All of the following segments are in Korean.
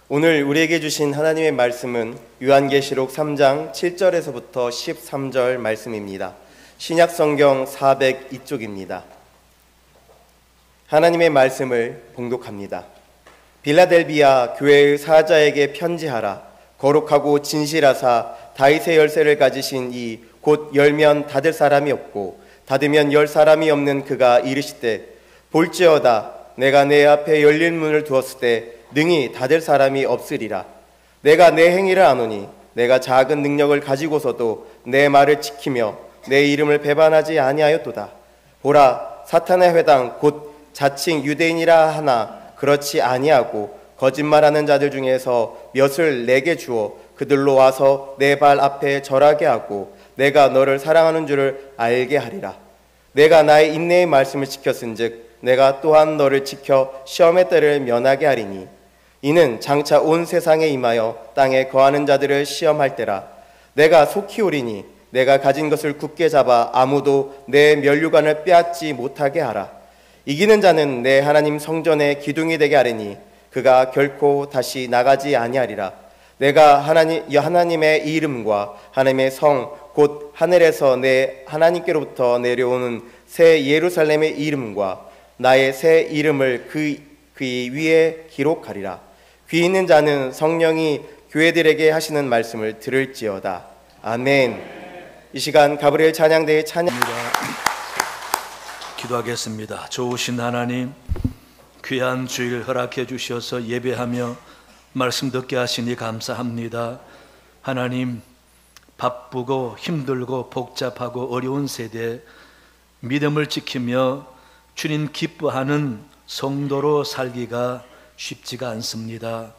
오늘 우리에게 주신 하나님의 말씀은 요한계시록 3장 7절에서부터 13절 말씀입니다. 신약성경 402쪽입니다. 하나님의 말씀을 봉독합니다. 빌라델비아 교회의 사자에게 편지하라. 거룩하고 진실하사 다윗의 열쇠를 가지신 이 곧 열면 닫을 사람이 없고 닫으면 열 사람이 없는 그가 이르시되 볼지어다 내가 내 앞에 열린 문을 두었을 때 능히 닫을 사람이 없으리라. 내가 내 행위를 아노니 내가 작은 능력을 가지고서도 내 말을 지키며 내 이름을 배반하지 아니하였도다. 보라, 사탄의 회당 곧 자칭 유대인이라 하나 그렇지 아니하고 거짓말하는 자들 중에서 몇을 내게 주어 그들로 와서 내 발 앞에 절하게 하고 내가 너를 사랑하는 줄을 알게 하리라. 내가 나의 인내의 말씀을 지켰은즉 내가 또한 너를 지켜 시험의 때를 면하게 하리니 이는 장차 온 세상에 임하여 땅에 거하는 자들을 시험할 때라. 내가 속히 오리니 내가 가진 것을 굳게 잡아 아무도 내 면류관을 빼앗지 못하게 하라. 이기는 자는 내 하나님 성전의 기둥이 되게 하리니 그가 결코 다시 나가지 아니하리라. 내가 하나님의 이름과 하나님의 성 곧 하늘에서 내 하나님께로부터 내려오는 새 예루살렘의 이름과 나의 새 이름을 그 위에 기록하리라. 귀 있는 자는 성령이 교회들에게 하시는 말씀을 들을지어다. 아멘. 이 시간 가브리엘 찬양대의 찬양 기도하겠습니다. 좋으신 하나님, 귀한 주일 허락해 주셔서 예배하며 말씀 듣게 하시니 감사합니다. 하나님, 바쁘고 힘들고 복잡하고 어려운 세대 믿음을 지키며 주님 기뻐하는 성도로 살기가 쉽지가 않습니다.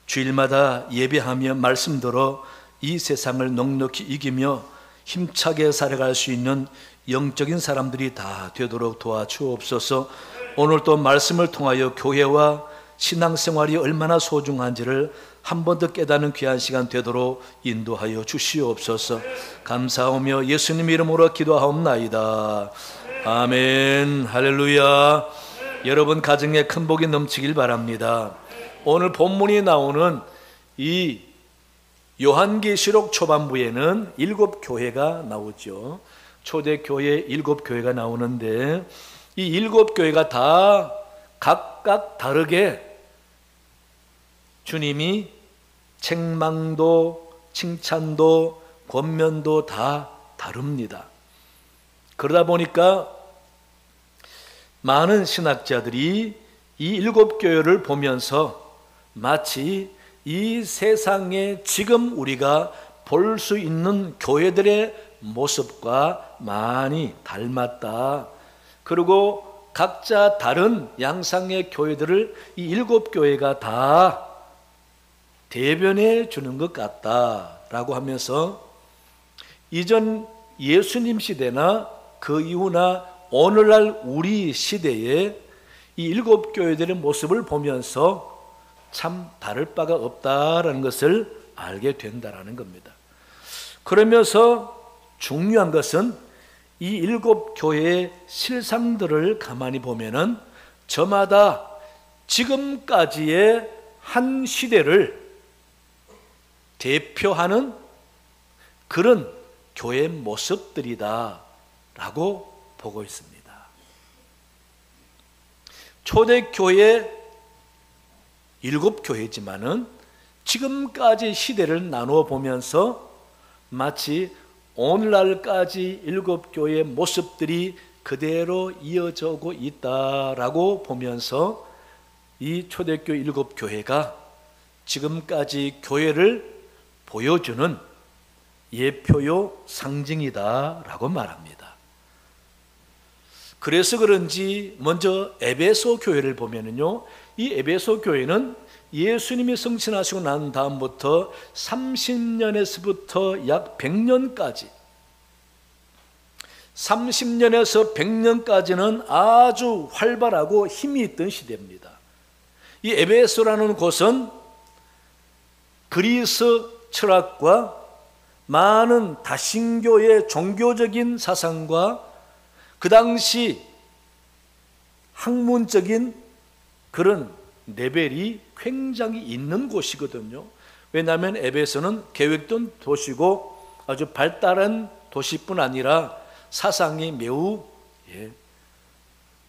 주일마다 예배하며 말씀 들어 이 세상을 넉넉히 이기며 힘차게 살아갈 수 있는 영적인 사람들이 다 되도록 도와주옵소서. 오늘 또 말씀을 통하여 교회와 신앙생활이 얼마나 소중한지를 한 번 더 깨닫는 귀한 시간 되도록 인도하여 주시옵소서. 감사하며 예수님 이름으로 기도하옵나이다. 아멘. 할렐루야. 여러분 가정에 큰 복이 넘치길 바랍니다. 오늘 본문이 나오는 이 요한계시록 초반부에는 7교회가 나오죠. 초대교회 7교회가 나오는데 이 7교회가 다 각각 다르게 주님이 책망도 칭찬도 권면도 다 다릅니다. 그러다 보니까 많은 신학자들이 이 7교회를 보면서 마치 이 세상에 지금 우리가 볼 수 있는 교회들의 모습과 많이 닮았다. 그리고 각자 다른 양상의 교회들을 이 7교회가 다 대변해 주는 것 같다라고 하면서 이전 예수님 시대나 그 이후나 오늘날 우리 시대에 이 7교회들의 모습을 보면서 참 다를 바가 없다라는 것을 알게 된다라는 겁니다. 그러면서 중요한 것은 이 7교회의 실상들을 가만히 보면은 저마다 지금까지의 한 시대를 대표하는 그런 교회 모습들이다 라고 보고 있습니다. 초대교회 7교회지만은 지금까지 시대를 나누어 보면서 마치 오늘날까지 7교회의 모습들이 그대로 이어져 오고 있다라고 보면서 이 초대교회 7교회가 지금까지 교회를 보여주는 예표요 상징이다라고 말합니다. 그래서 그런지 먼저 에베소 교회를 보면은요, 이 에베소 교회는 예수님이 승천하시고 난 다음부터 30년에서부터 약 100년까지 30년에서 100년까지는 아주 활발하고 힘이 있던 시대입니다. 이 에베소라는 곳은 그리스 철학과 많은 다신교의 종교적인 사상과 그 당시 학문적인 그런 레벨이 굉장히 있는 곳이거든요. 왜냐하면 에베소는 계획된 도시고 아주 발달한 도시뿐 아니라 사상이 매우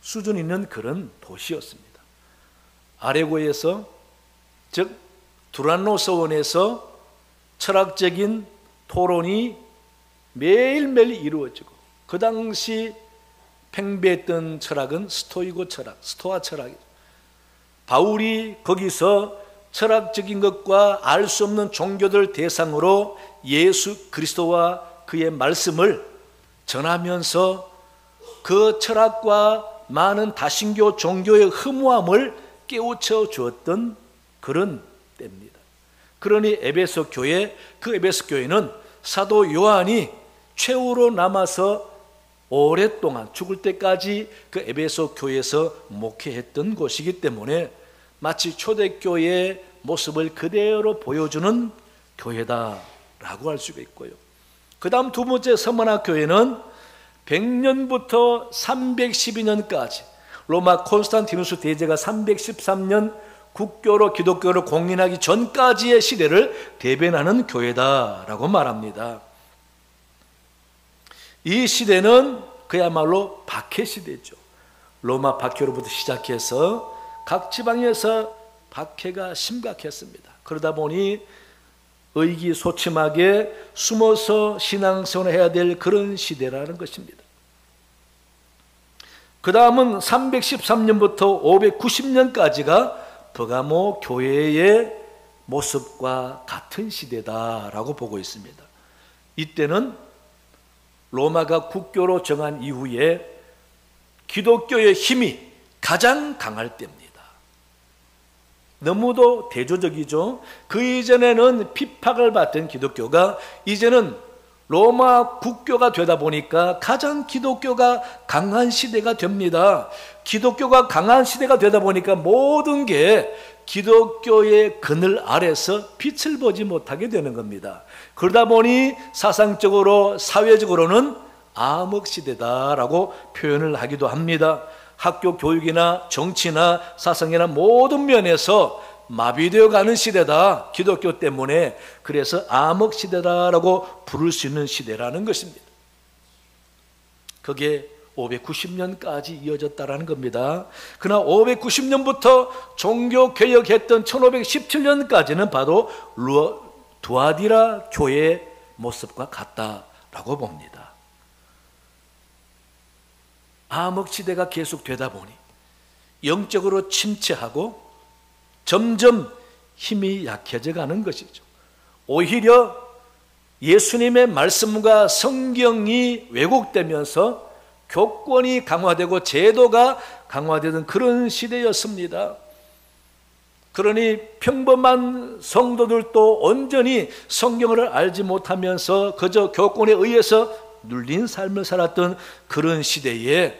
수준 있는 그런 도시였습니다. 아레고에서, 즉 두란노 서원에서 철학적인 토론이 매일매일 이루어지고, 그 당시 팽배했던 철학은 스토이고 철학, 스토아 철학이죠. 바울이 거기서 철학적인 것과 알 수 없는 종교들 대상으로 예수 그리스도와 그의 말씀을 전하면서 그 철학과 많은 다신교 종교의 허무함을 깨우쳐 주었던 그런 때입니다. 그러니 에베소 교회, 그 에베소 교회는 사도 요한이 최후로 남아서 오랫동안 죽을 때까지 그 에베소 교회에서 목회했던 곳이기 때문에 마치 초대교회의 모습을 그대로 보여주는 교회다라고 할 수가 있고요. 그 다음 두 번째 서머나 교회는 100년부터 312년까지 로마 콘스탄티누스 대제가 313년 국교로 기독교를 공인하기 전까지의 시대를 대변하는 교회다라고 말합니다. 이 시대는 그야말로 박해 시대죠. 로마 박해로부터 시작해서 각 지방에서 박해가 심각했습니다. 그러다 보니 의기소침하게 숨어서 신앙생활을 해야 될 그런 시대라는 것입니다. 그 다음은 313년부터 590년까지가 버가모 교회의 모습과 같은 시대다라고 보고 있습니다. 이때는 로마가 국교로 정한 이후에 기독교의 힘이 가장 강할 때입니다. 너무도 대조적이죠. 그 이전에는 핍박을 받던 기독교가 이제는 로마 국교가 되다 보니까 가장 기독교가 강한 시대가 됩니다. 기독교가 강한 시대가 되다 보니까 모든 게 기독교의 그늘 아래서 빛을 보지 못하게 되는 겁니다. 그러다 보니 사상적으로 사회적으로는 암흑시대다라고 표현을 하기도 합니다. 학교 교육이나 정치나 사상이나 모든 면에서 마비되어 가는 시대다, 기독교 때문에. 그래서 암흑시대다라고 부를 수 있는 시대라는 것입니다. 그게 590년까지 이어졌다라는 겁니다. 그러나 590년부터 종교개혁했던 1517년까지는 바로 두아디라 교회의 모습과 같다라고 봅니다. 암흑시대가 계속 되다 보니 영적으로 침체하고 점점 힘이 약해져 가는 것이죠. 오히려 예수님의 말씀과 성경이 왜곡되면서 교권이 강화되고 제도가 강화되던 그런 시대였습니다. 그러니 평범한 성도들도 온전히 성경을 알지 못하면서 그저 교권에 의해서 눌린 삶을 살았던 그런 시대에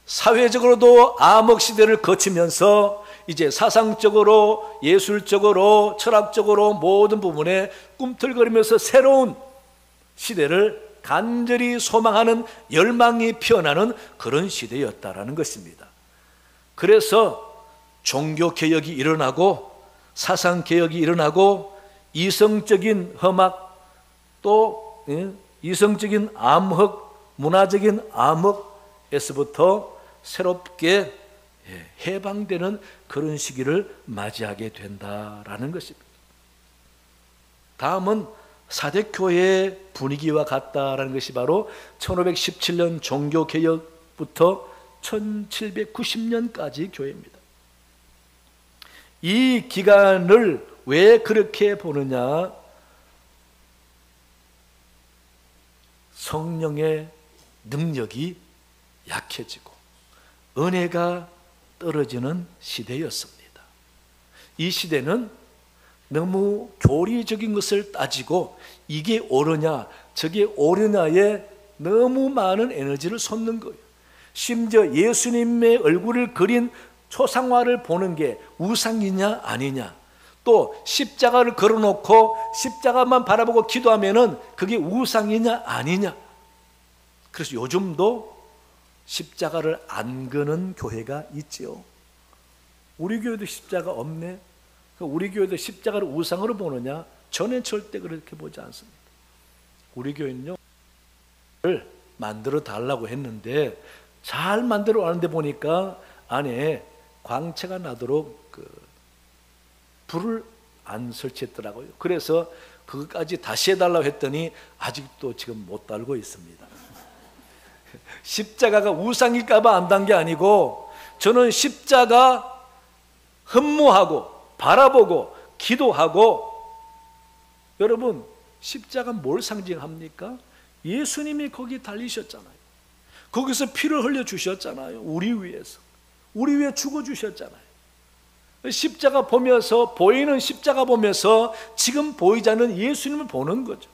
사회적으로도 암흑시대를 거치면서 이제 사상적으로, 예술적으로, 철학적으로 모든 부분에 꿈틀거리면서 새로운 시대를 간절히 소망하는 열망이 피어나는 그런 시대였다라는 것입니다. 그래서 종교개혁이 일어나고 사상개혁이 일어나고 이성적인 험악, 또 이성적인 암흑, 문화적인 암흑에서부터 새롭게 해방되는 그런 시기를 맞이하게 된다라는 것입니다. 다음은 사대교회의 분위기와 같다라는 것이 바로 1517년 종교개혁부터 1790년까지 교회입니다. 이 기간을 왜 그렇게 보느냐? 성령의 능력이 약해지고 은혜가 떨어지는 시대였습니다. 이 시대는 너무 교리적인 것을 따지고 이게 옳으냐 저게 옳으냐에 너무 많은 에너지를 쏟는 거예요. 심지어 예수님의 얼굴을 그린 초상화를 보는 게 우상이냐 아니냐, 또 십자가를 걸어놓고 십자가만 바라보고 기도하면은 그게 우상이냐 아니냐. 그래서 요즘도 십자가를 안 거는 교회가 있지요. 우리 교회도 십자가 없네. 우리 교회도 십자가를 우상으로 보느냐? 저는 절대 그렇게 보지 않습니다. 우리 교회는요, 만들어 달라고 했는데 잘 만들어 왔는데 보니까 안에 광채가 나도록 불을 안 설치했더라고요. 그래서 그것까지 다시 해달라고 했더니 아직도 지금 못 달고 있습니다. 십자가가 우상일까봐 안 단 게 아니고, 저는 십자가 흠모하고 바라보고 기도하고, 여러분 십자가 뭘 상징합니까? 예수님이 거기 달리셨잖아요. 거기서 피를 흘려주셨잖아요. 우리 위해서, 우리 위해 죽어주셨잖아요. 십자가 보면서, 보이는 십자가 보면서 지금 보이지 않는 예수님을 보는 거죠.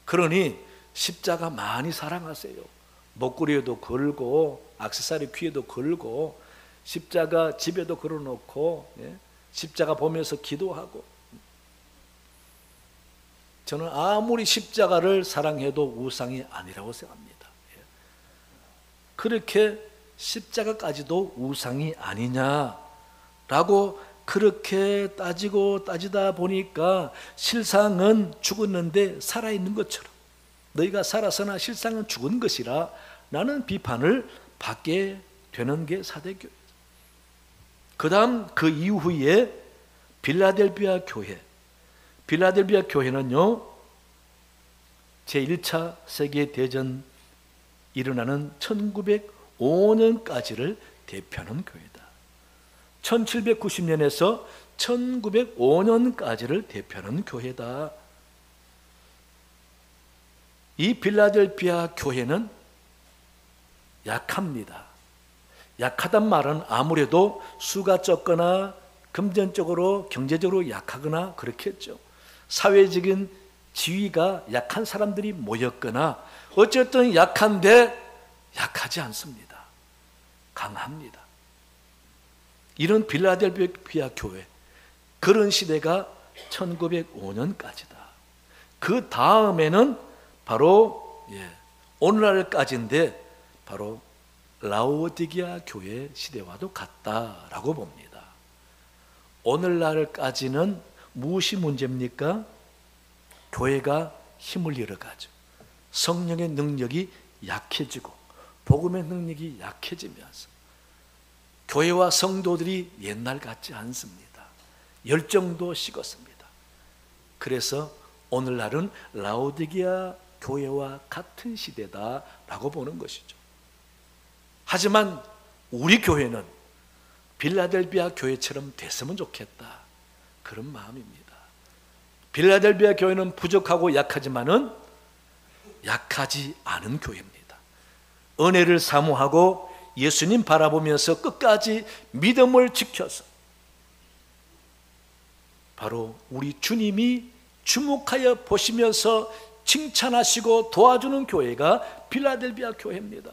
그러니 십자가 많이 사랑하세요. 목걸이에도 걸고 액세서리 귀에도 걸고 십자가 집에도 걸어놓고, 십자가 보면서 기도하고. 저는 아무리 십자가를 사랑해도 우상이 아니라고 생각합니다. 그렇게 십자가까지도 우상이 아니냐라고 그렇게 따지고 따지다 보니까 실상은 죽었는데 살아있는 것처럼, 너희가 살아서나 실상은 죽은 것이라 라는 비판을 받게 되는 게 사대교회죠. 그 다음 그 이후에 빌라델비아 교회, 빌라델비아 교회는요, 제1차 세계대전 일어나는 1905년까지를 대표하는 교회다. 1790년에서 1905년까지를 대표하는 교회다. 이 빌라델비아 교회는 약합니다. 약하단 말은 아무래도 수가 적거나 금전적으로 경제적으로 약하거나 그렇겠죠. 사회적인 지위가 약한 사람들이 모였거나 어쨌든 약한데 약하지 않습니다. 강합니다. 이런 빌라델비아 교회, 그런 시대가 1905년까지다. 그 다음에는 바로 오늘날까지인데 바로 라오디게아 교회 시대와도 같다라고 봅니다. 오늘날까지는 무엇이 문제입니까? 교회가 힘을 잃어가죠. 성령의 능력이 약해지고 복음의 능력이 약해지면서 교회와 성도들이 옛날 같지 않습니다. 열정도 식었습니다. 그래서 오늘날은 라오디게아 교회와 같은 시대다라고 보는 것이죠. 하지만 우리 교회는 빌라델비아 교회처럼 됐으면 좋겠다, 그런 마음입니다. 빌라델비아 교회는 부족하고 약하지만은 약하지 않은 교회입니다. 은혜를 사모하고 예수님 바라보면서 끝까지 믿음을 지켜서 바로 우리 주님이 주목하여 보시면서 칭찬하시고 도와주는 교회가 빌라델비아 교회입니다.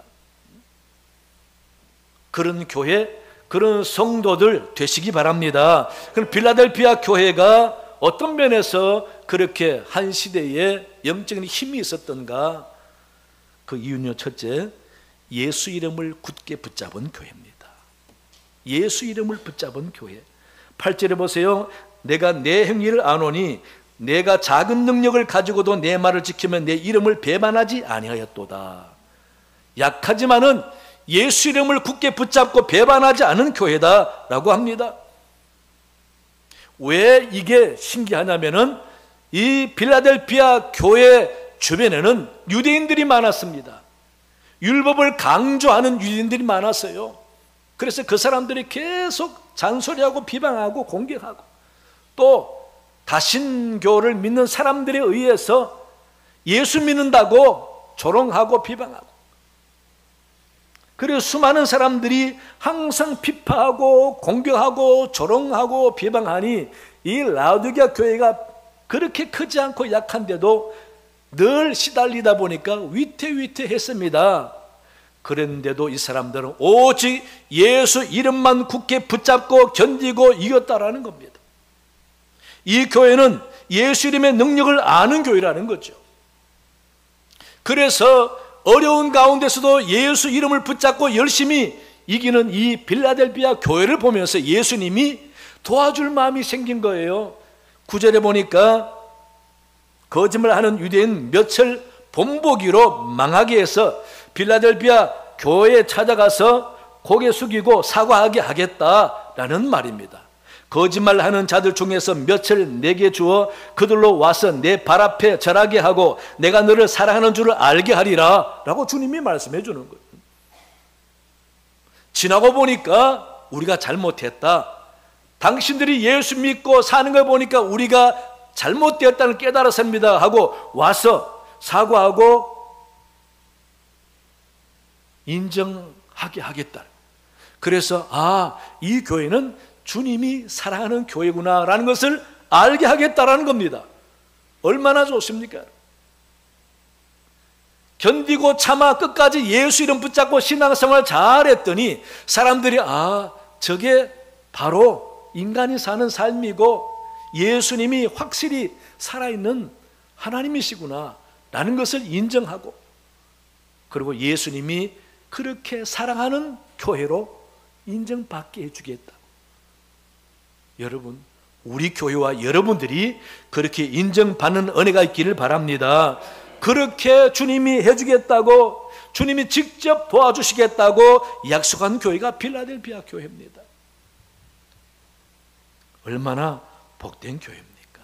그런 교회, 그런 성도들 되시기 바랍니다. 그럼 빌라델비아 교회가 어떤 면에서 그렇게 한 시대에 영적인 힘이 있었던가? 그 이유는요, 첫째, 예수 이름을 굳게 붙잡은 교회입니다. 예수 이름을 붙잡은 교회. 8절에 보세요. 내가 내 행위를 아노니 내가 작은 능력을 가지고도 내 말을 지키면 내 이름을 배반하지 아니하였도다. 약하지만은 예수 이름을 굳게 붙잡고 배반하지 않은 교회다라고 합니다. 왜 이게 신기하냐면은 이 빌라델비아 교회 주변에는 유대인들이 많았습니다. 율법을 강조하는 유대인들이 많았어요. 그래서 그 사람들이 계속 잔소리하고 비방하고 공격하고, 또 다신교를 믿는 사람들에 의해서 예수 믿는다고 조롱하고 비방하고, 그래서 수많은 사람들이 항상 비판하고 공격하고 조롱하고 비방하니 이 라오디게아 교회가 그렇게 크지 않고 약한데도 늘 시달리다 보니까 위태위태했습니다. 그런데도 이 사람들은 오직 예수 이름만 굳게 붙잡고 견디고 이겼다라는 겁니다. 이 교회는 예수 이름의 능력을 아는 교회라는 거죠. 그래서 어려운 가운데서도 예수 이름을 붙잡고 열심히 이기는 이 빌라델비아 교회를 보면서 예수님이 도와줄 마음이 생긴 거예요. 9절에 보니까 거짓말하는 유대인 몇을 본보기로 망하게 해서 빌라델비아 교회에 찾아가서 고개 숙이고 사과하게 하겠다라는 말입니다. 거짓말하는 자들 중에서 몇을 내게 주어 그들로 와서 내 발 앞에 절하게 하고 내가 너를 사랑하는 줄을 알게 하리라 라고 주님이 말씀해 주는 거예요. 지나고 보니까 우리가 잘못했다. 당신들이 예수 믿고 사는 걸 보니까 우리가 잘못되었다는 깨달았습니다 하고 와서 사과하고 인정하게 하겠다. 그래서 이 교회는 주님이 사랑하는 교회구나 라는 것을 알게 하겠다라는 겁니다. 얼마나 좋습니까? 견디고 참아 끝까지 예수 이름 붙잡고 신앙생활 잘했더니 사람들이 저게 바로 인간이 사는 삶이고 예수님이 확실히 살아있는 하나님이시구나 라는 것을 인정하고, 그리고 예수님이 그렇게 사랑하는 교회로 인정받게 해주겠다. 여러분, 우리 교회와 여러분들이 그렇게 인정받는 은혜가 있기를 바랍니다. 그렇게 주님이 해주겠다고, 주님이 직접 도와주시겠다고 약속한 교회가 필라델비아 교회입니다. 얼마나 복된 교회입니까?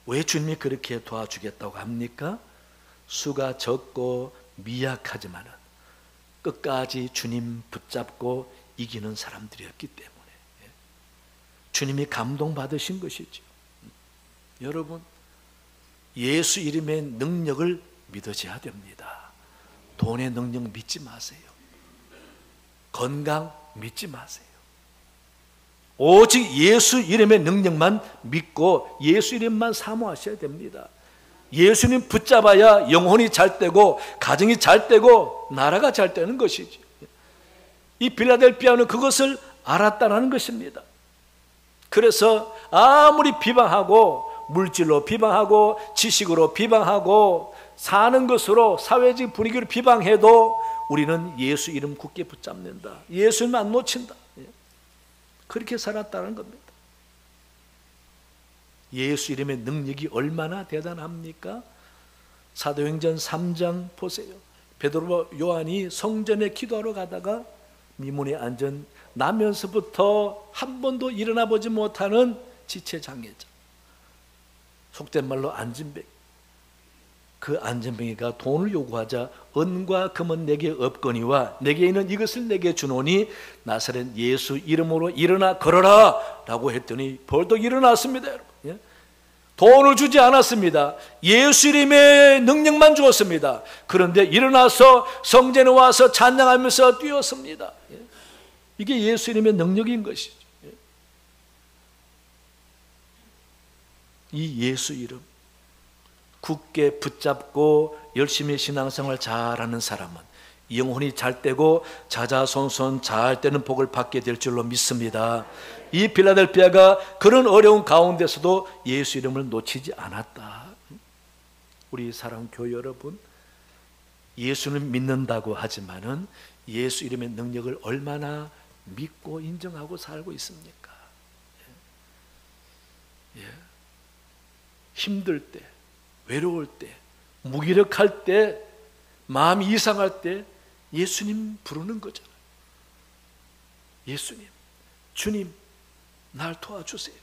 왜 주님이 그렇게 도와주겠다고 합니까? 수가 적고 미약하지만 끝까지 주님 붙잡고 이기는 사람들이었기 때문에 주님이 감동받으신 것이죠. 여러분, 예수 이름의 능력을 믿으셔야 됩니다. 돈의 능력 믿지 마세요. 건강 믿지 마세요. 오직 예수 이름의 능력만 믿고 예수 이름만 사모하셔야 됩니다. 예수님 붙잡아야 영혼이 잘 되고 가정이 잘 되고 나라가 잘 되는 것이지. 이 빌라델비아는 그것을 알았다는 것입니다. 그래서 아무리 비방하고 물질로 비방하고 지식으로 비방하고 사는 것으로 사회적 분위기를 비방해도 우리는 예수 이름 굳게 붙잡는다. 예수님 안 놓친다. 그렇게 살았다는 겁니다. 예수 이름의 능력이 얼마나 대단합니까? 사도행전 3장 보세요. 베드로와 요한이 성전에 기도하러 가다가 미문에 앉은 나면서부터 한 번도 일어나 보지 못하는 지체장애자, 속된 말로 안진뱅이. 그 안진뱅이가 돈을 요구하자 은과 금은 내게 없거니와 내게 있는 이것을 내게 주노니 나사렛 예수 이름으로 일어나 걸어라 라고 했더니 벌떡 일어났습니다. 여러분, 돈을 주지 않았습니다. 예수 이름의 능력만 주었습니다. 그런데 일어나서 성전에 와서 찬양하면서 뛰었습니다. 이게 예수 이름의 능력인 것이죠. 이 예수 이름 굳게 붙잡고 열심히 신앙생활 잘하는 사람은 영혼이 잘 되고 자자손손 잘 되는 복을 받게 될 줄로 믿습니다. 이 필라델비아가 그런 어려운 가운데서도 예수 이름을 놓치지 않았다. 우리 사랑하는 교회 여러분, 예수는 믿는다고 하지만은 예수 이름의 능력을 얼마나 믿고 인정하고 살고 있습니까? 힘들 때, 외로울 때, 무기력할 때, 마음이 이상할 때 예수님 부르는 거잖아요. 예수님, 주님, 날 도와주세요.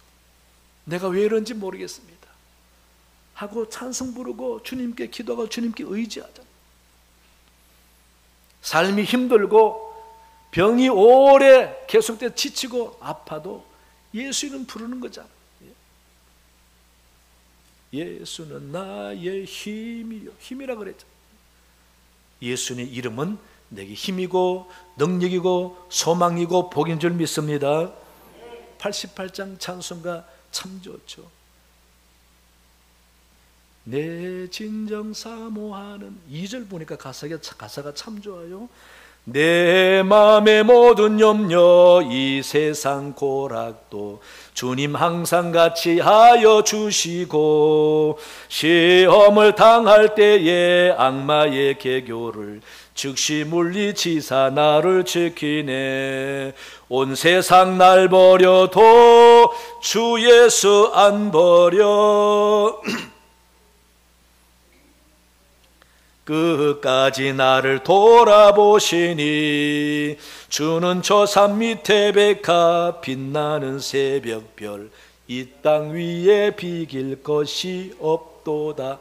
내가 왜 이런지 모르겠습니다 하고 찬송 부르고 주님께 기도하고 주님께 의지하잖아요. 삶이 힘들고 병이 오래 계속돼 지치고 아파도 예수 이름 부르는 거잖아요. 예수는 나의 힘이요. 힘이라 그랬죠. 예수의 이름은 내게 힘이고 능력이고 소망이고 복인 줄 믿습니다. 88장 찬송가 참 좋죠. 내 진정 사모하는 2절 보니까 가사가 참 좋아요. 내 마음의 모든 염려 이 세상 고락도 주님 항상 같이 하여 주시고 시험을 당할 때에 악마의 계교를 즉시 물리치사 나를 지키네. 온 세상 날 버려도 주 예수 안 버려. 끝까지 나를 돌아보시니 주는 저 산 밑에 백합 빛나는 새벽별 이 땅 위에 비길 것이 없도다.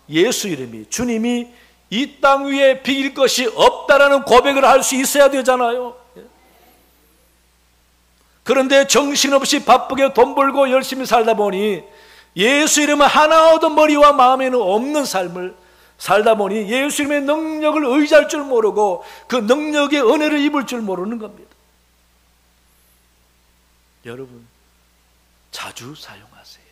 예수 이름이, 주님이 이 땅 위에 비길 것이 없다라는 고백을 할 수 있어야 되잖아요. 그런데 정신없이 바쁘게 돈 벌고 열심히 살다 보니 예수 이름은 하나도 머리와 마음에는 없는 삶을 살다 보니 예수 이름의 능력을 의지할 줄 모르고 그 능력의 은혜를 입을 줄 모르는 겁니다. 여러분, 자주 사용하세요.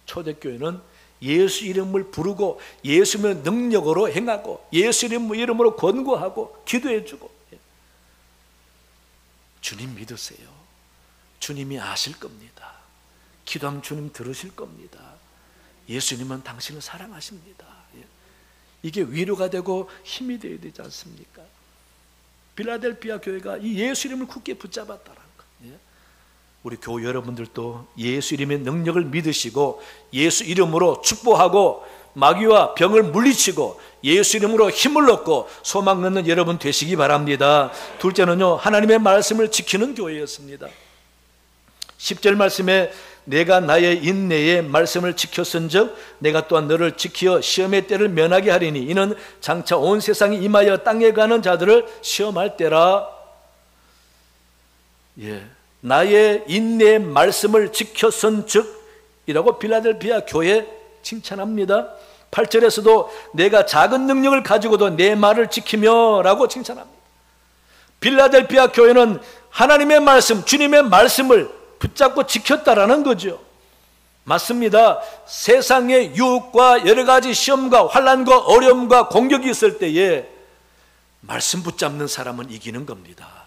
초대교회는 예수 이름을 부르고 예수 이름의 능력으로 행하고 예수 이름으로 권고하고 기도해주고. 주님 믿으세요. 주님이 아실 겁니다. 기도하면 주님 들으실 겁니다. 예수님은 당신을 사랑하십니다. 이게 위로가 되고 힘이 되어야 되지 않습니까? 빌라델피아 교회가 이 예수 이름을 굳게 붙잡았다는 거. 우리 교회 여러분들도 예수 이름의 능력을 믿으시고 예수 이름으로 축복하고 마귀와 병을 물리치고 예수 이름으로 힘을 얻고 소망 얻는 여러분 되시기 바랍니다. 둘째는요, 하나님의 말씀을 지키는 교회였습니다. 10절 말씀에 내가 나의 인내의 말씀을 지켰은즉 내가 또한 너를 지키어 시험의 때를 면하게 하리니 이는 장차 온 세상이 임하여 땅에 가는 자들을 시험할 때라. 나의 인내의 말씀을 지켰은즉 이라고 빌라델피아 교회 칭찬합니다. 8절에서도 내가 작은 능력을 가지고도 내 말을 지키며 라고 칭찬합니다. 빌라델피아 교회는 하나님의 말씀, 주님의 말씀을 붙잡고 지켰다라는 거죠. 맞습니다. 세상의 유혹과 여러 가지 시험과 환난과 어려움과 공격이 있을 때에 말씀 붙잡는 사람은 이기는 겁니다.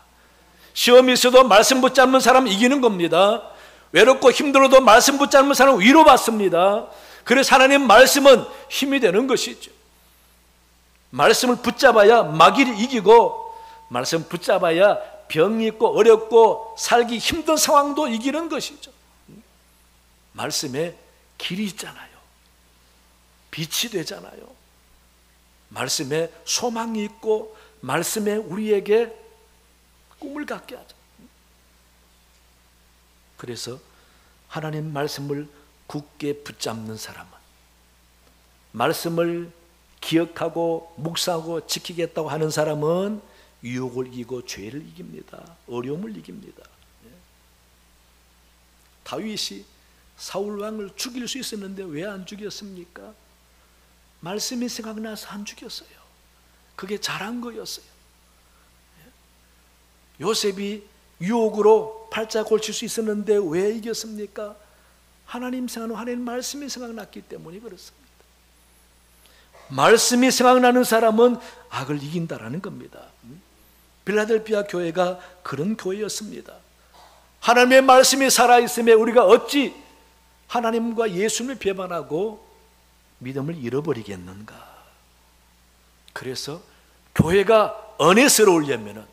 시험이 있어도 말씀 붙잡는 사람은 이기는 겁니다. 외롭고 힘들어도 말씀 붙잡는 사람은 위로받습니다. 그래서 하나님 말씀은 힘이 되는 것이죠. 말씀을 붙잡아야 마귀를 이기고 말씀 붙잡아야 병이 있고 어렵고 살기 힘든 상황도 이기는 것이죠. 말씀에 길이 있잖아요. 빛이 되잖아요. 말씀에 소망이 있고 말씀에 우리에게 꿈을 갖게 하죠. 그래서 하나님 말씀을 굳게 붙잡는 사람은, 말씀을 기억하고 묵상하고 지키겠다고 하는 사람은 유혹을 이기고 죄를 이깁니다. 어려움을 이깁니다. 다윗이 사울 왕을 죽일 수 있었는데 왜 안 죽였습니까? 말씀이 생각나서 안 죽였어요. 그게 잘한 거였어요. 요셉이 유혹으로 팔자 골칠 수 있었는데 왜 이겼습니까? 하나님 말씀이 생각났기 때문에 그렇습니다. 말씀이 생각나는 사람은 악을 이긴다라는 겁니다. 빌라델피아 교회가 그런 교회였습니다. 하나님의 말씀이 살아있음에 우리가 어찌 하나님과 예수님을 배반하고 믿음을 잃어버리겠는가? 그래서 교회가 은혜스러우려면은,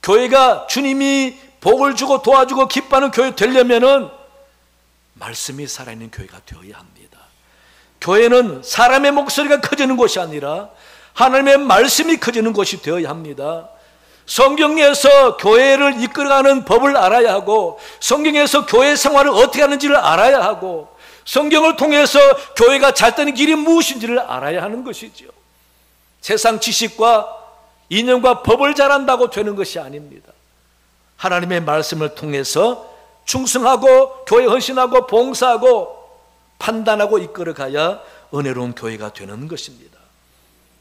교회가 주님이 복을 주고 도와주고 기뻐하는 교회 되려면은 말씀이 살아있는 교회가 되어야 합니다. 교회는 사람의 목소리가 커지는 곳이 아니라 하나님의 말씀이 커지는 곳이 되어야 합니다. 성경에서 교회를 이끌어가는 법을 알아야 하고, 성경에서 교회 생활을 어떻게 하는지를 알아야 하고, 성경을 통해서 교회가 잘 되는 길이 무엇인지를 알아야 하는 것이죠. 세상 지식과 이념과 법을 잘한다고 되는 것이 아닙니다. 하나님의 말씀을 통해서 충성하고 교회 헌신하고 봉사하고 판단하고 이끌어가야 은혜로운 교회가 되는 것입니다.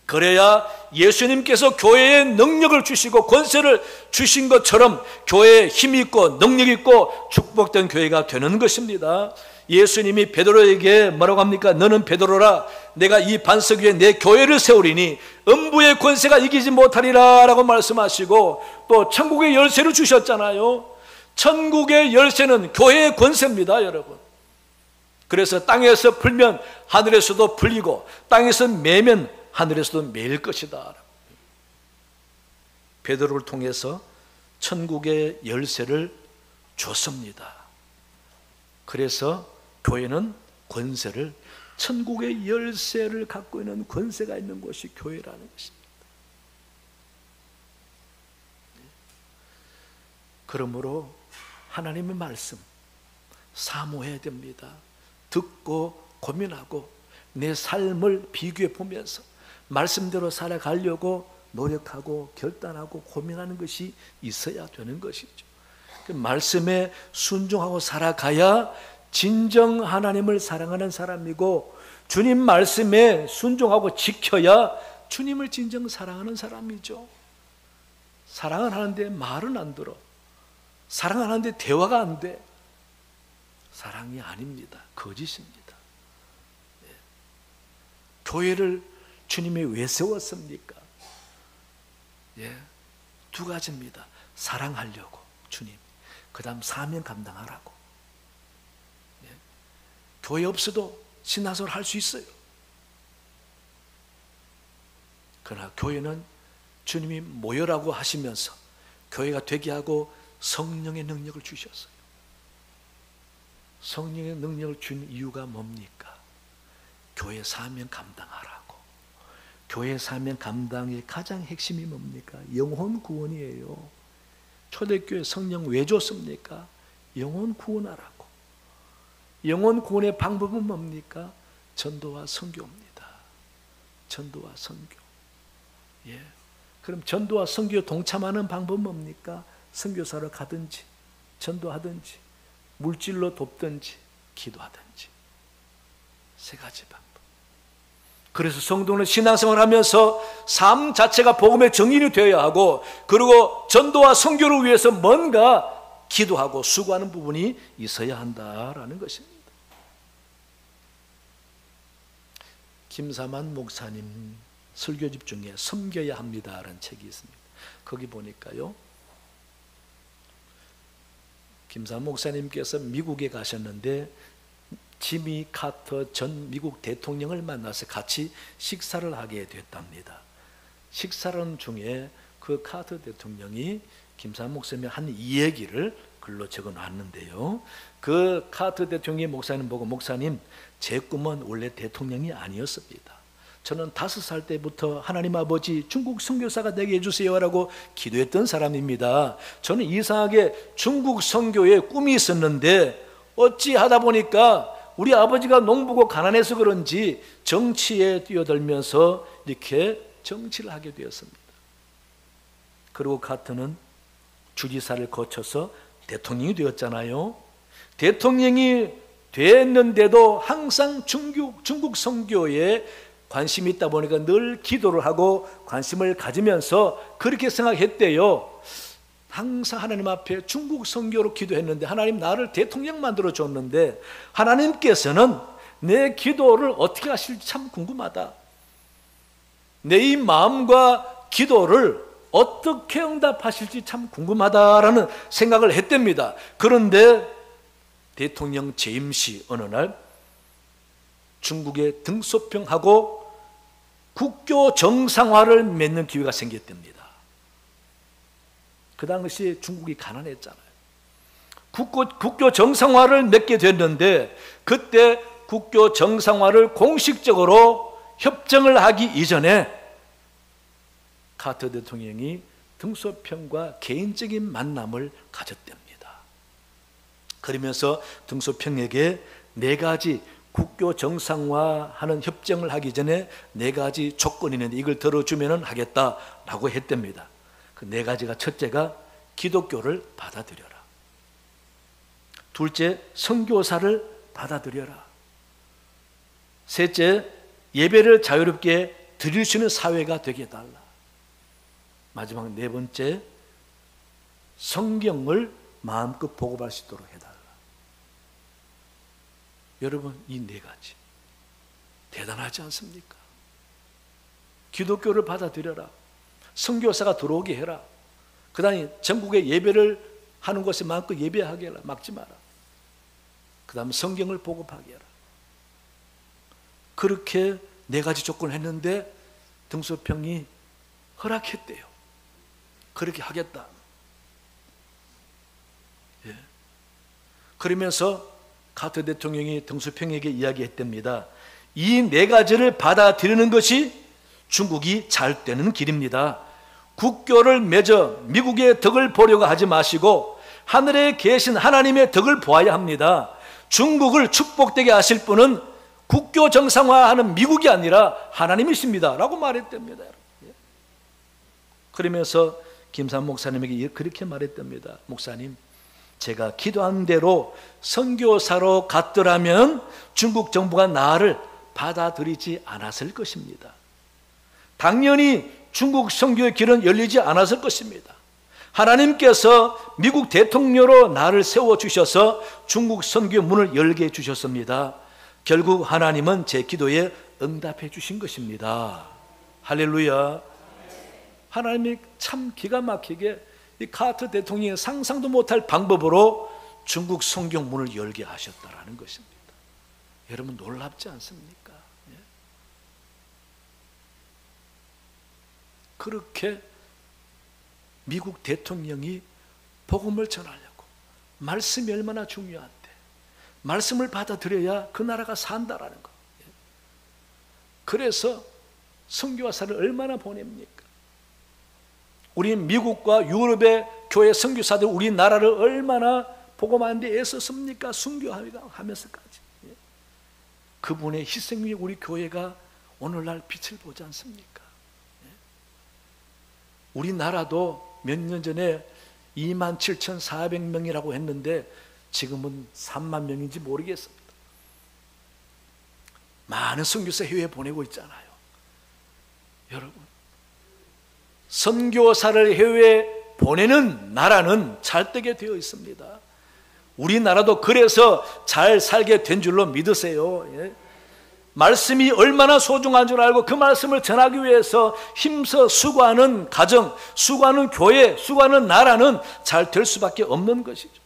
그래야 예수님께서 교회에 능력을 주시고 권세를 주신 것처럼 교회에 힘이 있고 능력이 있고 축복된 교회가 되는 것입니다. 예수님이 베드로에게 뭐라고 합니까? 너는 베드로라, 내가 이 반석 위에 내 교회를 세우리니 음부의 권세가 이기지 못하리라 라고 말씀하시고, 또 천국의 열쇠를 주셨잖아요. 천국의 열쇠는 교회의 권세입니다, 여러분. 그래서 땅에서 풀면 하늘에서도 풀리고 땅에서 매면 하늘에서도 매일 것이다. 베드로를 통해서 천국의 열쇠를 줬습니다. 그래서 교회는 권세를, 천국의 열쇠를 갖고 있는 권세가 있는 곳이 교회라는 것입니다. 그러므로 하나님의 말씀 사모해야 됩니다. 듣고 고민하고 내 삶을 비교해 보면서 말씀대로 살아가려고 노력하고 결단하고 고민하는 것이 있어야 되는 것이죠. 그 말씀에 순종하고 살아가야 진정 하나님을 사랑하는 사람이고, 주님 말씀에 순종하고 지켜야 주님을 진정 사랑하는 사람이죠. 사랑을 하는데 말은 안 들어, 사랑을 하는데 대화가 안 돼, 사랑이 아닙니다. 거짓입니다. 네. 교회를 주님이 왜 세웠습니까? 예, 두 가지입니다. 사랑하려고 주님, 그 다음 사명 감당하라고. 예. 교회 없어도 신앙생활 할 수 있어요. 그러나 교회는 주님이 모여라고 하시면서 교회가 되게 하고 성령의 능력을 주셨어요. 성령의 능력을 준 이유가 뭡니까? 교회 사명 감당하라고. 교회 사명 감당의 가장 핵심이 뭡니까? 영혼 구원이에요. 초대교회 성령 왜 줬습니까? 영혼 구원하라고. 영혼 구원의 방법은 뭡니까? 전도와 선교입니다. 전도와 선교. 예. 그럼 전도와 선교에 동참하는 방법은 뭡니까? 선교사로 가든지, 전도하든지, 물질로 돕든지, 기도하든지. 세 가지 방법. 그래서 성도는 신앙생활을 하면서 삶 자체가 복음의 정인이 되어야 하고, 그리고 전도와 선교를 위해서 뭔가 기도하고 수고하는 부분이 있어야 한다라는 것입니다. 김사만 목사님 설교집 중에 섬겨야 합니다라는 책이 있습니다. 거기 보니까요, 김사만 목사님께서 미국에 가셨는데 지미 카터 전 미국 대통령을 만나서 같이 식사를 하게 됐답니다. 식사하는 중에 그 카터 대통령이 김사만 목사님의 한 이야기를 글로 적어 놨는데요, 그 카터 대통령이 목사님 보고, 목사님, 제 꿈은 원래 대통령이 아니었습니다. 저는 5살 때부터 하나님 아버지 중국 선교사가 되게 해주세요라고 기도했던 사람입니다. 저는 이상하게 중국 선교에 꿈이 있었는데 어찌 하다 보니까 우리 아버지가 농부고 가난해서 그런지 정치에 뛰어들면서 이렇게 정치를 하게 되었습니다. 그리고 카터는 주지사를 거쳐서 대통령이 되었잖아요. 대통령이 됐는데도 항상 중국 선교에 관심이 있다 보니까 늘 기도를 하고 관심을 가지면서 그렇게 생각했대요. 항상 하나님 앞에 중국 선교로 기도했는데 하나님 나를 대통령 만들어 줬는데 하나님께서는 내 기도를 어떻게 하실지 참 궁금하다. 내 이 마음과 기도를 어떻게 응답하실지 참 궁금하다라는 생각을 했답니다. 그런데 대통령 재임시 어느 날 중국에 등소평하고 국교 정상화를 맺는 기회가 생겼답니다. 그 당시에 중국이 가난했잖아요. 국교 정상화를 맺게 됐는데 그때 국교 정상화를 공식적으로 협정을 하기 이전에 카터 대통령이 등소평과 개인적인 만남을 가졌답니다. 그러면서 등소평에게 4가지 국교 정상화하는 협정을 하기 전에 4가지 조건이 있는데 이걸 들어주면 하겠다라고 했답니다. 그 4가지가, 첫째가 기독교를 받아들여라. 둘째, 선교사를 받아들여라. 셋째, 예배를 자유롭게 드릴 수 있는 사회가 되게 해달라. 마지막 4번째, 성경을 마음껏 복음할 수 있도록 해달라. 여러분, 이 4가지 대단하지 않습니까? 기독교를 받아들여라, 선교사가 들어오게 해라, 그 다음에 전국에 예배를 하는 곳에 마음껏 예배하게 해라, 막지 마라, 그 다음 성경을 보급하게 해라. 그렇게 4가지 조건을 했는데 등소평이 허락했대요. 그렇게 하겠다. 예. 그러면서 카터 대통령이 덩수평에게 이야기했답니다. 이 네 가지를 받아들이는 것이 중국이 잘 되는 길입니다. 국교를 맺어 미국의 덕을 보려고 하지 마시고 하늘에 계신 하나님의 덕을 보아야 합니다. 중국을 축복되게 하실 분은 국교 정상화하는 미국이 아니라 하나님이십니다 라고 말했답니다. 그러면서 김삼 목사님에게 그렇게 말했답니다. 목사님, 제가 기도한 대로 선교사로 갔더라면 중국 정부가 나를 받아들이지 않았을 것입니다. 당연히 중국 선교의 길은 열리지 않았을 것입니다. 하나님께서 미국 대통령으로 나를 세워주셔서 중국 선교 문을 열게 해주셨습니다. 결국 하나님은 제 기도에 응답해 주신 것입니다. 할렐루야. 하나님이 참 기가 막히게 이 카터 대통령이 상상도 못할 방법으로 중국 선교 문을 열게 하셨다라는 것입니다. 여러분 놀랍지 않습니까? 예? 그렇게 미국 대통령이 복음을 전하려고, 말씀이 얼마나 중요한데 말씀을 받아들여야 그 나라가 산다라는 거. 그래서 선교사를 얼마나 보냅니까? 우리 미국과 유럽의 교회 선교사들 우리나라를 얼마나 복음하는 데 애썼습니까? 순교하면서까지. 그분의 희생 위에 우리 교회가 오늘날 빛을 보지 않습니까? 우리나라도 몇 년 전에 27,400명이라고 했는데 지금은 3만 명인지 모르겠습니다. 많은 선교사 해외에 보내고 있잖아요. 여러분, 선교사를 해외에 보내는 나라는 잘되게 되어 있습니다. 우리나라도 그래서 잘 살게 된 줄로 믿으세요. 예? 말씀이 얼마나 소중한 줄 알고 그 말씀을 전하기 위해서 힘써 수고하는 가정, 수고하는 교회, 수고하는 나라는 잘 될 수밖에 없는 것이죠.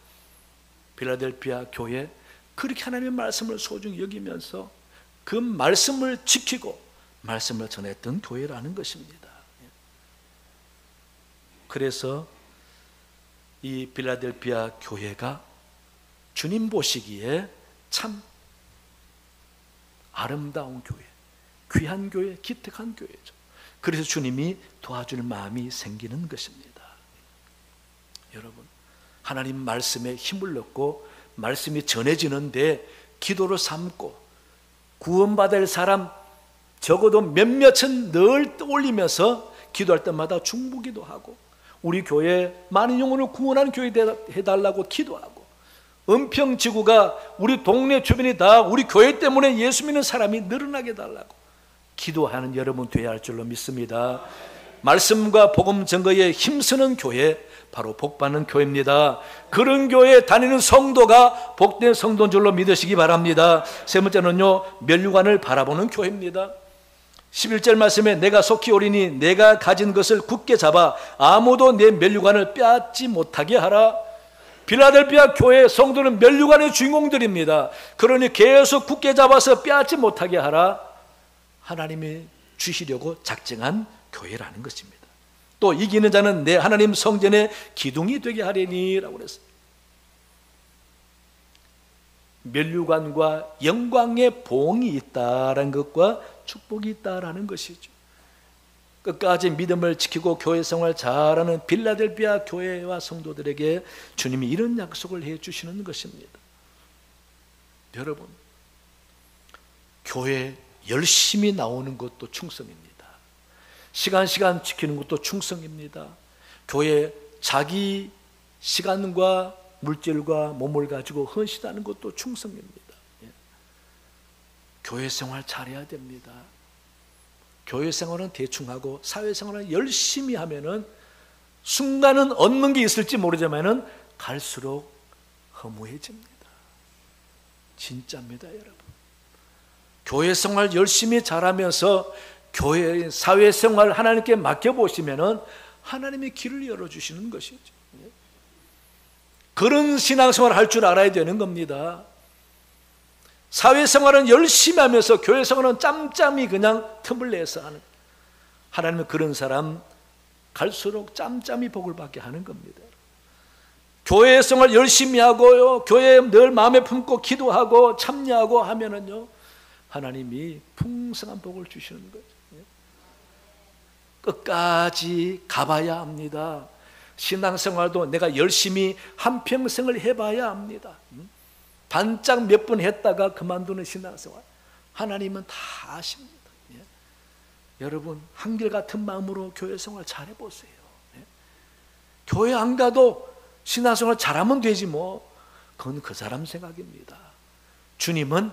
필라델피아 교회, 그렇게 하나님의 말씀을 소중히 여기면서 그 말씀을 지키고 말씀을 전했던 교회라는 것입니다. 그래서 이 필라델피아 교회가 주님 보시기에 참 아름다운 교회, 귀한 교회, 기특한 교회죠. 그래서 주님이 도와줄 마음이 생기는 것입니다. 여러분, 하나님 말씀에 힘을 넣고 말씀이 전해지는데 기도를 삼고 구원받을 사람 적어도 몇몇은 늘 떠올리면서 기도할 때마다 중보기도 하고 우리 교회 많은 영혼을 구원하는 교회 해달라고 기도하고 은평지구가 우리 동네 주변이 다 우리 교회 때문에 예수 믿는 사람이 늘어나게 해달라고 기도하는 여러분 되어야 할 줄로 믿습니다. 말씀과 복음 증거에 힘쓰는 교회, 바로 복받는 교회입니다. 그런 교회에 다니는 성도가 복된 성도인 줄로 믿으시기 바랍니다. 세 번째는요, 면류관을 바라보는 교회입니다. 11절 말씀에 내가 속히 오리니 내가 가진 것을 굳게 잡아 아무도 내 면류관을 빼앗지 못하게 하라. 필라델피아 교회 성도는 면류관의 주인공들입니다. 그러니 계속 굳게 잡아서 빼앗지 못하게 하라. 하나님이 주시려고 작정한 교회라는 것입니다. 또 이기는 자는 내 하나님 성전의 기둥이 되게 하리니 라고 그랬어요. 면류관과 영광의 보응이 있다라는 것과 축복이 있다라는 것이죠. 끝까지 믿음을 지키고 교회 생활 잘하는 필라델피아 교회와 성도들에게 주님이 이런 약속을 해주시는 것입니다. 여러분, 교회 열심히 나오는 것도 충성입니다. 시간 지키는 것도 충성입니다. 교회 자기 시간과 물질과 몸을 가지고 헌신하는 것도 충성입니다. 교회 생활 잘해야 됩니다. 교회 생활은 대충 하고 사회 생활은 열심히 하면은 순간은 얻는 게 있을지 모르지만은 갈수록 허무해집니다. 진짜입니다, 여러분. 교회 생활 열심히 잘하면서 교회 사회 생활 하나님께 맡겨 보시면은 하나님이 길을 열어 주시는 것이죠. 그런 신앙생활을 할 줄 알아야 되는 겁니다. 사회생활은 열심히 하면서 교회생활은 짬짬이 그냥 틈을 내서 하는, 하나님은 그런 사람 갈수록 짬짬이 복을 받게 하는 겁니다. 교회 생활 열심히 하고요, 교회에 늘 마음에 품고 기도하고 참여하고 하면은요, 하나님이 풍성한 복을 주시는 거죠. 끝까지 가봐야 합니다. 신앙생활도 내가 열심히 한평생을 해봐야 합니다. 반짝 몇 번 했다가 그만두는 신앙생활, 하나님은 다 아십니다. 여러분, 한결같은 마음으로 교회생활 잘해보세요. 교회 안 가도 신앙생활 잘하면 되지 뭐. 그건 그 사람 생각입니다. 주님은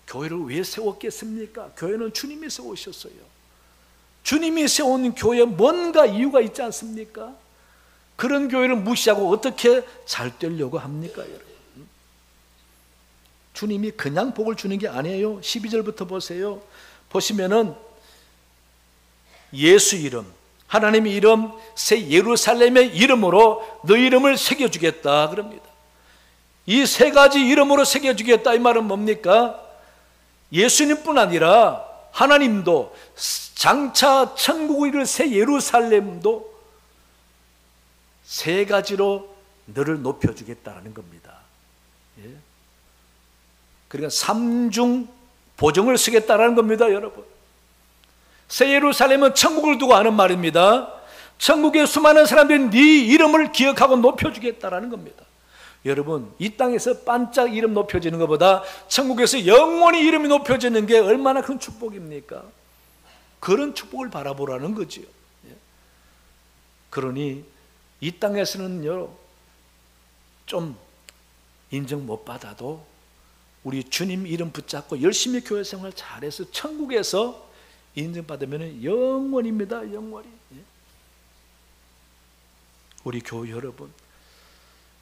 교회를 왜 세웠겠습니까? 교회는 주님이 세우셨어요. 주님이 세운 교회에 뭔가 이유가 있지 않습니까? 그런 교회를 무시하고 어떻게 잘 되려고 합니까, 여러분? 주님이 그냥 복을 주는 게 아니에요. 12절부터 보세요. 보시면은 예수 이름, 하나님의 이름, 새 예루살렘의 이름으로 너 이름을 새겨주겠다 그럽니다. 이 세 가지 이름으로 새겨주겠다, 이 말은 뭡니까? 예수님뿐 아니라 하나님도, 장차 천국을 이룰 새 예루살렘도 세 가지로 너를 높여주겠다는 겁니다. 예? 그러니까 삼중 보정을 쓰겠다는 겁니다, 여러분. 새 예루살렘은 천국을 두고 하는 말입니다. 천국의 수많은 사람들이 네 이름을 기억하고 높여주겠다는 겁니다. 여러분, 이 땅에서 반짝 이름 높여지는 것보다 천국에서 영원히 이름이 높여지는 게 얼마나 큰 축복입니까? 그런 축복을 바라보라는 거지요. 그러니 이 땅에서는요, 좀 인정 못 받아도 우리 주님 이름 붙잡고 열심히 교회 생활 잘해서 천국에서 인정받으면 영원입니다. 영원히. 우리 교회 여러분,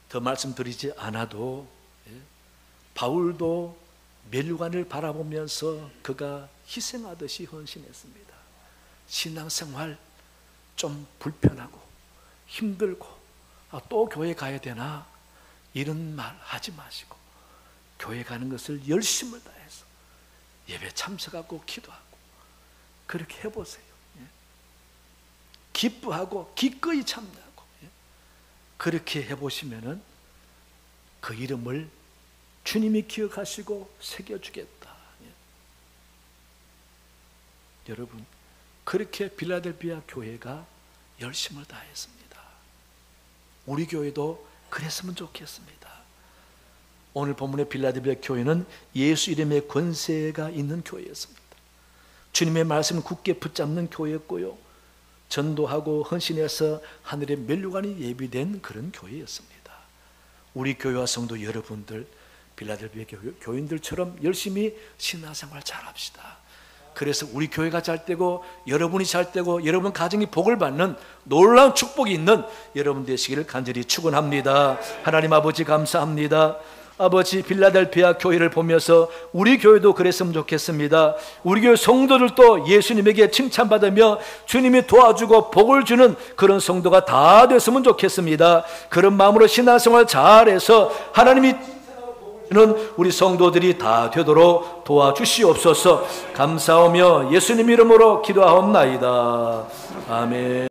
더 말씀드리지 않아도 바울도 멸류관을 바라보면서 그가 희생하듯이 헌신했습니다. 신앙생활 좀 불편하고 힘들고 또 교회 가야 되나 이런 말 하지 마시고 교회 가는 것을 열심을 다해서 예배 참석하고 기도하고 그렇게 해보세요. 기뻐하고 기꺼이 참여하고 그렇게 해보시면은 그 이름을 주님이 기억하시고 새겨주겠다. 여러분, 그렇게 빌라델비아 교회가 열심을 다했습니다. 우리 교회도 그랬으면 좋겠습니다. 오늘 본문의 빌라델비아 교회는 예수 이름의 권세가 있는 교회였습니다. 주님의 말씀을 굳게 붙잡는 교회였고요, 전도하고 헌신해서 하늘의 멸류관이 예비된 그런 교회였습니다. 우리 교회와 성도 여러분들, 빌라델비아 교인들처럼 열심히 신앙생활 잘합시다. 그래서 우리 교회가 잘 되고 여러분이 잘 되고 여러분 가정이 복을 받는 놀라운 축복이 있는 여러분 되시기를 간절히 축원합니다. 하나님 아버지 감사합니다. 아버지, 빌라델비아 교회를 보면서 우리 교회도 그랬으면 좋겠습니다. 우리 교회 성도들도 예수님에게 칭찬받으며 주님이 도와주고 복을 주는 그런 성도가 다 됐으면 좋겠습니다. 그런 마음으로 신앙생활 잘해서 하나님이 는 우리 성도들이 다 되도록 도와주시옵소서. 감사하며 예수님 이름으로 기도하옵나이다. 아멘.